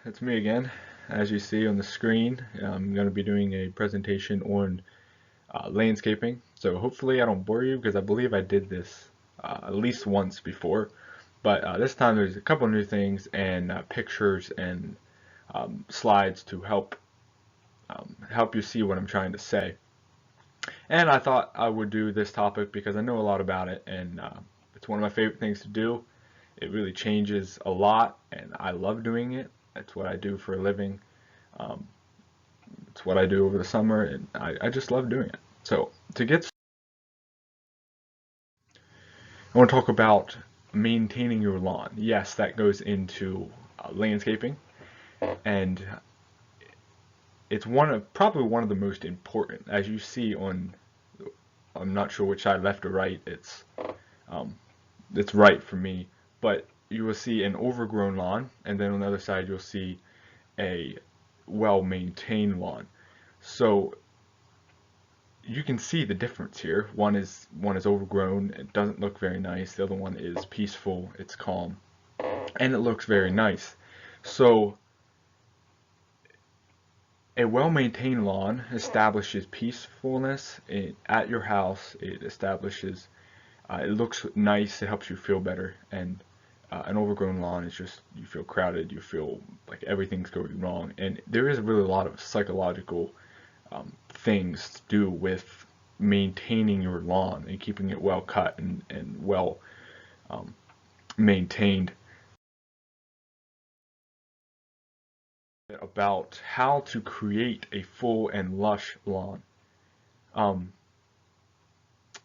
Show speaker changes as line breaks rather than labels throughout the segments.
It's me again. As you see on the screen, I'm going to be doing a presentation on landscaping. So hopefully I don't bore you because I believe I did this at least once before. But this time there's a couple new things and pictures and slides to help you see what I'm trying to say. And I thought I would do this topic because I know a lot about it and it's one of my favorite things to do. It really changes a lot and I love doing it. That's what I do for a living. Um, It's what I do over the summer, and I just love doing it. So to get, I want to talk about maintaining your lawn. Yes, that goes into landscaping, and it's probably one of the most important. As you see on, I'm not sure which side, left or right. Um, it's right for me, but you will see an overgrown lawn, and then on the other side you'll see a well-maintained lawn. So you can see the difference here. One is overgrown, it doesn't look very nice. The other one is peaceful, it's calm, and it looks very nice. So a well-maintained lawn establishes peacefulness at your house. It establishes, it looks nice, it helps you feel better, and an overgrown lawn is just, you feel crowded, you feel like everything's going wrong, and there is really a lot of psychological things to do with maintaining your lawn and keeping it well cut and well um, maintained. About how to create a full and lush lawn. Um,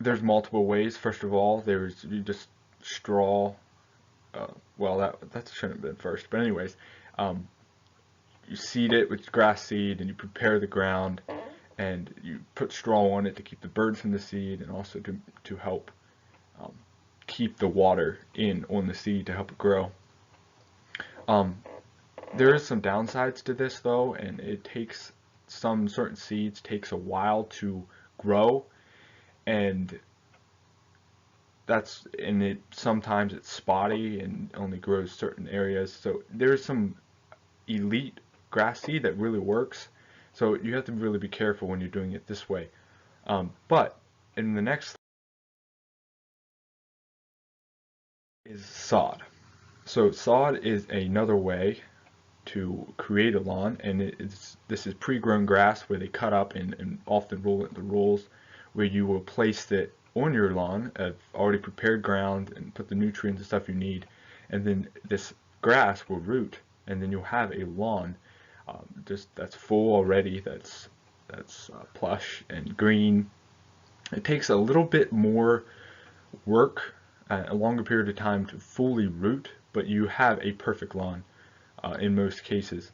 there's multiple ways. First of all, there's you just straw. Well, that shouldn't have been first, but anyways, um, you seed it with grass seed and you prepare the ground and you put straw on it to keep the birds from the seed and also to help um, keep the water in on the seed to help it grow. Um, there is some downsides to this though, and it takes some certain seeds takes a while to grow, and it sometimes it's spotty and only grows certain areas. So there's some elite grass seed that really works. So you have to really be careful when you're doing it this way. But in the next is sod. So sod is another way to create a lawn, and this is pre-grown grass where they cut up and often roll it into rolls, where you will place it on your lawn of already prepared ground and put the nutrients and stuff you need, and then this grass will root, and then you'll have a lawn just that's full already, that's plush and green. It takes a little bit more work, a longer period of time to fully root, but you have a perfect lawn in most cases.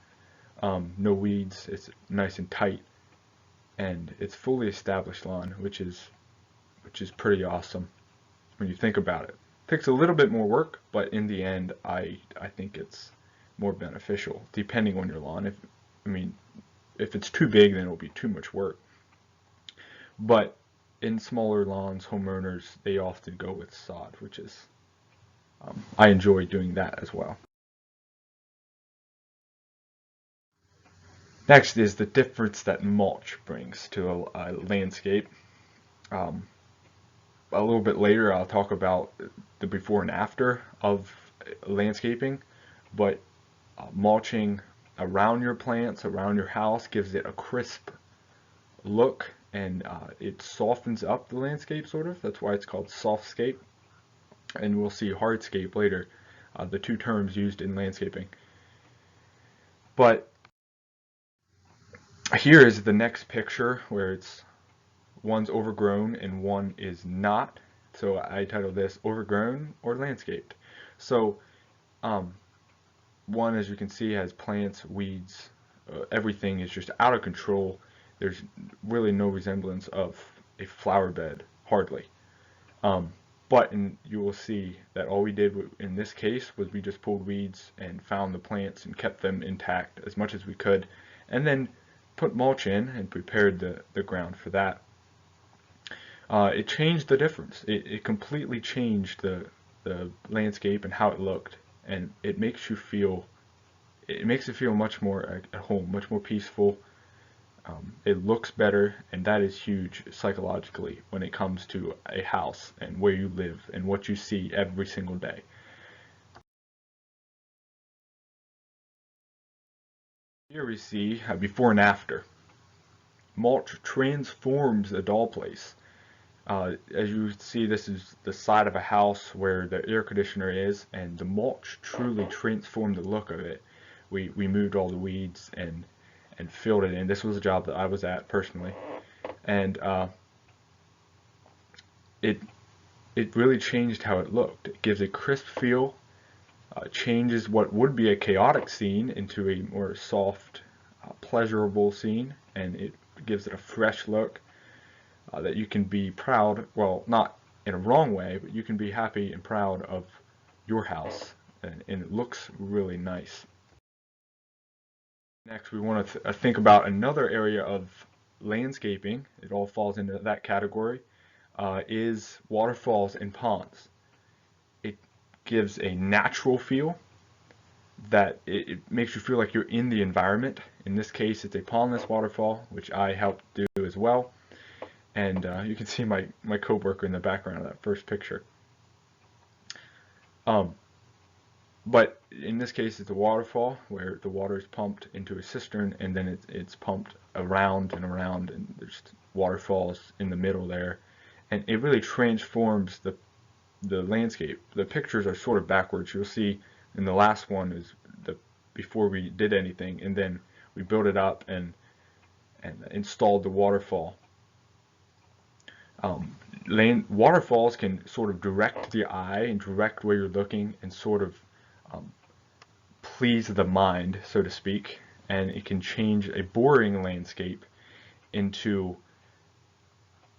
No weeds, it's nice and tight, and it's fully established lawn, which is pretty awesome when you think about it. Takes a little bit more work, but in the end, I think it's more beneficial depending on your lawn. I mean, if it's too big, then it'll be too much work. But in smaller lawns, homeowners they often go with sod, which is I enjoy doing that as well. Next is the difference that mulch brings to a landscape. Um, a little bit later, I'll talk about the before and after of landscaping, but mulching around your plants, around your house, gives it a crisp look and it softens up the landscape sort of. That's why it's called softscape, and we'll see hardscape later, the two terms used in landscaping. But here is the next picture where it's one's overgrown and one is not. So I titled this overgrown or landscaped. So um, one, as you can see, has plants, weeds, everything is just out of control. There's really no resemblance of a flower bed, hardly. Um, but you will see that all we did in this case was we just pulled weeds and found the plants and kept them intact as much as we could, and then put mulch in and prepared the ground for that. It changed the difference. It completely changed the landscape and how it looked, and it makes you feel it makes it feel much more at home, much more peaceful. It looks better, and that is huge psychologically when it comes to a house and where you live and what you see every single day. Here we see before and after. Mulch transforms a dull place. As you see, this is the side of a house where the air conditioner is, and the mulch truly transformed the look of it. We moved all the weeds and filled it in. This was a job that I was at personally, and it it really changed how it looked. It gives a crisp feel, changes what would be a chaotic scene into a more soft, pleasurable scene, and it gives it a fresh look that you can be proud, well, not in a wrong way, but you can be happy and proud of your house, and it looks really nice. Next, we want to think about another area of landscaping. It all falls into that category, is waterfalls and ponds. It gives a natural feel that it makes you feel like you're in the environment. In this case, it's a pondless waterfall, which I helped do as well. And you can see my coworker in the background of that first picture. Um, but in this case, it's a waterfall where the water is pumped into a cistern, and then it's pumped around and around, and there's waterfalls in the middle there. And it really transforms the landscape. The pictures are sort of backwards. You'll see in the last one is the before we did anything, and then we built it up and installed the waterfall. Waterfalls can sort of direct the eye and direct where you're looking and sort of um, please the mind, so to speak, and it can change a boring landscape into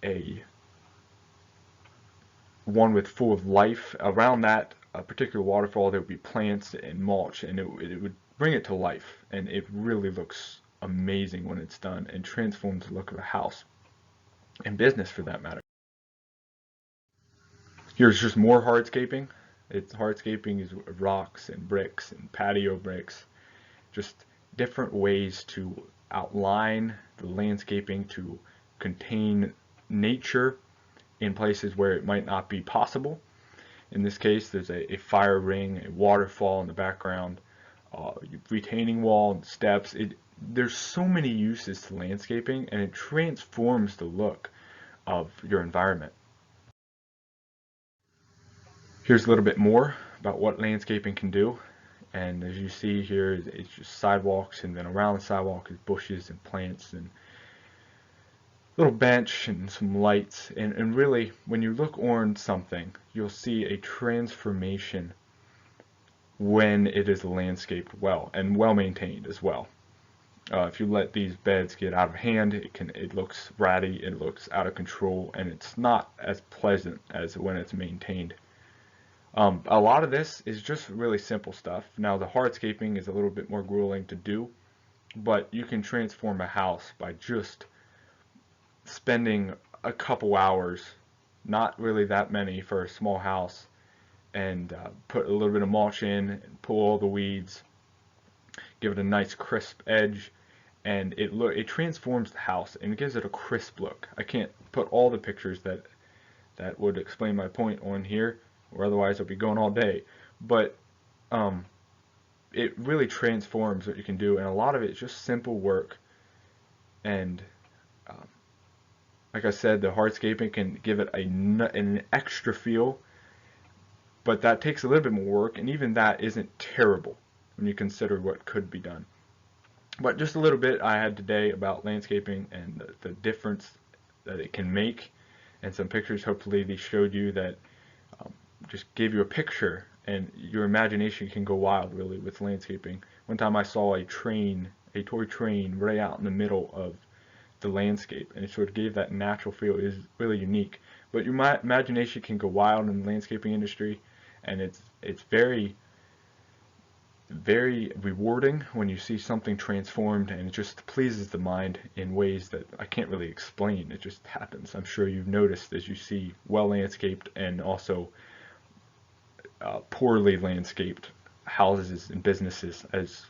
a one with full of life. Around that particular waterfall, there would be plants and mulch, and it would bring it to life, and it really looks amazing when it's done and transforms the look of a house and business for that matter. Here's just more hardscaping. Hardscaping is rocks and bricks and patio bricks, just different ways to outline the landscaping to contain nature in places where it might not be possible. In this case, there's a fire ring, a waterfall in the background, retaining wall, and steps. There's so many uses to landscaping, and it transforms the look of your environment. Here's a little bit more about what landscaping can do. And as you see here, it's just sidewalks, and then around the sidewalk is bushes and plants and little bench and some lights. And really, when you look on something, you'll see a transformation when it is landscaped well and well maintained as well. If you let these beds get out of hand, it looks ratty, it looks out of control, and it's not as pleasant as when it's maintained. A lot of this is just really simple stuff. Now the hardscaping is a little bit more grueling to do, but you can transform a house by just spending a couple hours, not really that many for a small house, and put a little bit of mulch in and pull all the weeds, give it a nice crisp edge, and it transforms the house and it gives it a crisp look. I can't put all the pictures that would explain my point on here, or otherwise I'll be going all day. But it really transforms what you can do, and a lot of it is just simple work. And like I said, the hardscaping can give it an extra feel, but that takes a little bit more work, and even that isn't terrible when you consider what could be done. But just a little bit I had today about landscaping and the difference that it can make, and some pictures. Hopefully these showed you that, just gave you a picture, and your imagination can go wild really with landscaping. One time I saw a toy train right out in the middle of the landscape, and it sort of gave that natural feel. It is really unique. But your imagination can go wild in the landscaping industry, and it's very very rewarding when you see something transformed, and it just pleases the mind in ways that I can't really explain. It just happens. I'm sure you've noticed as you see well landscaped and also poorly landscaped houses and businesses, as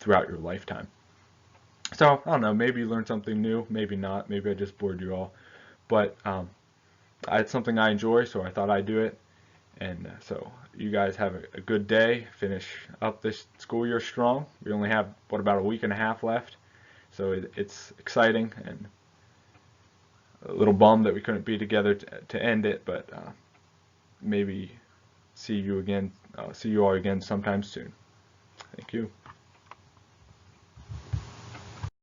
throughout your lifetime. So I don't know, maybe you learned something new, maybe not, maybe I just bored you all, but it's something I enjoy, so I thought I'd do it. And so you guys have a good day. Finish up this school year strong. We only have, what, about a week and a half left. So it's exciting, and a little bummed that we couldn't be together to end it, but maybe see you all again sometime soon. Thank you.